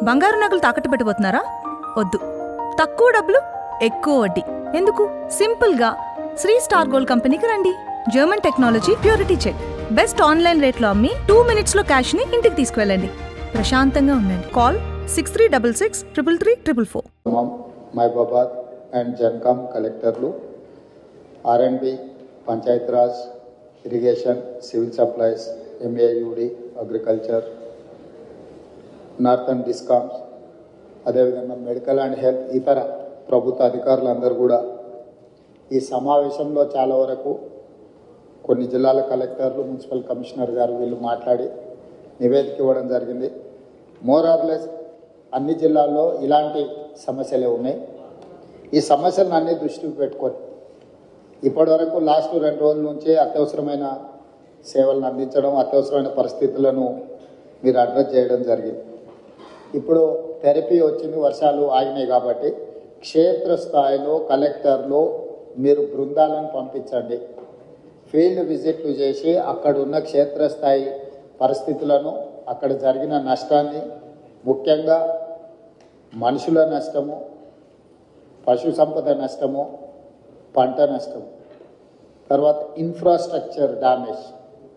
బంగారు నగలు తాకట్టు పెట్టబోతున్నారా? వద్దు. తక్కువ డబ్బులు ఎక్కువ వడ్డీ ఎందుకు? సింపుల్గా శ్రీ స్టార్ గోల్డ్ కంపెనీకి రండి. German technology, purity check, best online రేట్లో అమ్మి 2 minutesలో క్యాష్ని ఇంటికి తీసుకువెళ్ళండి. ప్రశాంతంగా ఉండండి. కాల్ 6366 333 మహబూబాబాద్ అండ్ జన్కామ్ కలెక్టర్లు, ఆర్ఎండ్బి, Panchayat Raj, irrigation, civil supplies, MAUD, agriculture, northern discoms, అదేవిధంగా మెడికల్ అండ్ హెల్త్ ఇతర ప్రభుత్వ అధికారులందరూ కూడా ఈ సమావేశంలో చాలా వరకు కొన్ని జిల్లాల కలెక్టర్లు, మున్సిపల్ కమిషనర్ గారు వీళ్ళు మాట్లాడి నివేదిక ఇవ్వడం జరిగింది. మోరార్లెస్ అన్ని జిల్లాల్లో ఇలాంటి సమస్యలే ఉన్నాయి. ఈ సమస్యలను అన్ని దృష్టికి పెట్టుకొని ఇప్పటి వరకు లాస్ట్ 2 రోజుల నుంచి అత్యవసరమైన సేవలను అందించడం, అత్యవసరమైన పరిస్థితులను మీరు అడ్రస్ చేయడం జరిగింది. ఇప్పుడు థెరపీ వచ్చింది, వర్షాలు ఆగినాయి కాబట్టి క్షేత్రస్థాయిలో కలెక్టర్లు మీరు బృందాలను పంపించండి. ఫీల్డ్ విజిట్లు చేసి అక్కడ ఉన్న క్షేత్రస్థాయి పరిస్థితులను, అక్కడ జరిగిన నష్టాన్ని, ముఖ్యంగా మనుషుల నష్టము, పశు సంపద నష్టము, పంట నష్టం, తర్వాత ఇన్ఫ్రాస్ట్రక్చర్ డ్యామేజ్,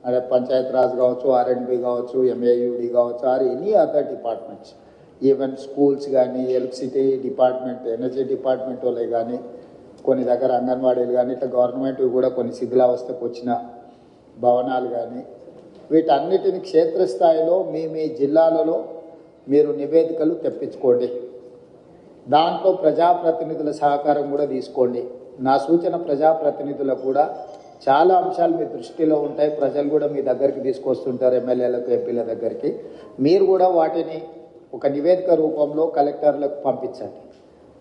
అంటే పంచాయత్ రాజ్ కావచ్చు, ఆర్ఎండ్బి కావచ్చు, ఎంఏయుడి కావచ్చు, or any other departments, even schools కానీ, ఎలక్ట్రిసిటీ డిపార్ట్మెంట్, ఎనర్జీ డిపార్ట్మెంట్ వాళ్ళే కానీ, కొన్ని దగ్గర అంగన్వాడీలు కానీ, ఇట్లా గవర్నమెంట్ కూడా కొన్ని శిథిలావస్థకు వచ్చిన భవనాలు కానీ, వీటన్నిటిని క్షేత్రస్థాయిలో మీ జిల్లాలలో మీరు నివేదికలు తెప్పించుకోండి. దాంట్లో ప్రజాప్రతినిధుల సహకారం కూడా తీసుకోండి. నా సూచన ప్రజాప్రతినిధులకు కూడా చాలా అంశాలు మీ దృష్టిలో ఉంటాయి. ప్రజలు కూడా మీ దగ్గరికి తీసుకొస్తుంటారు, ఎమ్మెల్యేలకు, ఎంపీల దగ్గరికి. మీరు కూడా వాటిని ఒక నివేదిక రూపంలో కలెక్టర్లకు పంపించండి.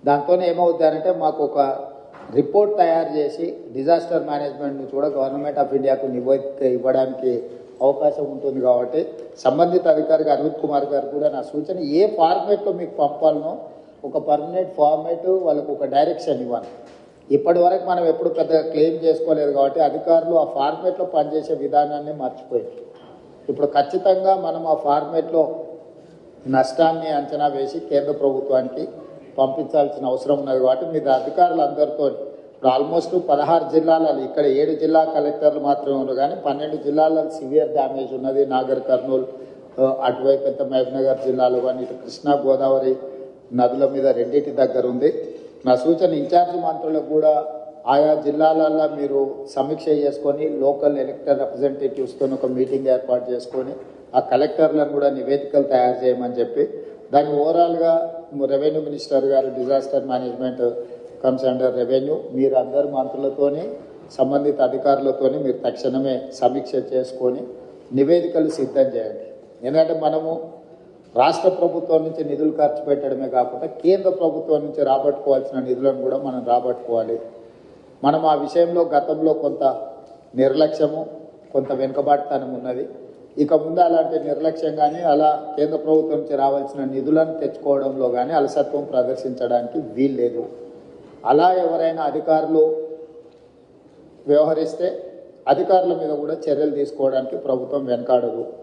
దాంతో ఏమవుతారంటే మాకు ఒక రిపోర్ట్ తయారు చేసి డిజాస్టర్ మేనేజ్మెంట్ నుంచి కూడా గవర్నమెంట్ ఆఫ్ ఇండియాకు నివేదిక ఇవ్వడానికి అవకాశం ఉంటుంది. కాబట్టి సంబంధిత అధికారికి అరవింద్ కుమార్ గారు కూడా నా సూచన, ఏ ఫార్మేట్లో మీకు పంపాలనో ఒక పర్మనెంట్ ఫార్మేట్, వాళ్ళకు ఒక డైరెక్షన్ ఇవ్వాలి. ఇప్పటి వరకు మనం ఎప్పుడు పెద్దగా క్లెయిమ్ చేసుకోలేదు కాబట్టి అధికారులు ఆ ఫార్మేట్లో పనిచేసే విధానాన్ని మర్చిపోయారు. ఇప్పుడు ఖచ్చితంగా మనం ఆ ఫార్మేట్లో నష్టాన్ని అంచనా వేసి కేంద్ర ప్రభుత్వానికి పంపించాల్సిన అవసరం ఉన్నది. కాబట్టి మీ అధికారులందరితో ఇప్పుడు ఆల్మోస్ట్ 16 జిల్లాలలో, ఇక్కడ 7 జిల్లా కలెక్టర్లు మాత్రమే ఉన్నారు, కానీ 12 జిల్లాలలో సివియర్ డ్యామేజ్ ఉన్నది. నాగర్ కర్నూలు, అటువైపు ఎంత మహబూబ్నగర్ జిల్లాలో కానీ, ఇటు కృష్ణా గోదావరి నదుల మీద రెండింటి దగ్గర ఉంది. నా సూచన ఇన్ఛార్జ్ మంత్రులకు కూడా ఆయా జిల్లాలలో మీరు సమీక్ష చేసుకొని లోకల్ ఎలక్టెడ్ రిప్రజెంటేటివ్స్తో ఒక మీటింగ్ ఏర్పాటు చేసుకొని ఆ కలెక్టర్లను కూడా నివేదికలు తయారు చేయమని చెప్పి, దాన్ని ఓవరాల్గా రెవెన్యూ మినిస్టర్ గారు, disaster management comes under revenue, మీరు అందరు మంత్రులతోని సంబంధిత అధికారులతోని మీరు తక్షణమే సమీక్ష చేసుకొని నివేదికలు సిద్ధం చేయండి. ఎందుకంటే మనము రాష్ట్ర ప్రభుత్వం నుంచి నిధులు ఖర్చు పెట్టడమే కాకుండా కేంద్ర ప్రభుత్వం నుంచి రాబట్టుకోవాల్సిన నిధులను కూడా మనం రాబట్టుకోవాలి. మనం ఆ విషయంలో గతంలో కొంత నిర్లక్ష్యము, కొంత వెనుకబాటుతనం ఉన్నది. ఇక ముందు అలాంటి నిర్లక్ష్యం కానీ, అలా కేంద్ర ప్రభుత్వం నుంచి రావాల్సిన నిధులను తెచ్చుకోవడంలో కానీ అలసత్వం ప్రదర్శించడానికి వీల్లేదు. అలా ఎవరైనా అధికారులు వ్యవహరిస్తే అధికారుల మీద కూడా చర్యలు తీసుకోవడానికి ప్రభుత్వం వెనకాడదు.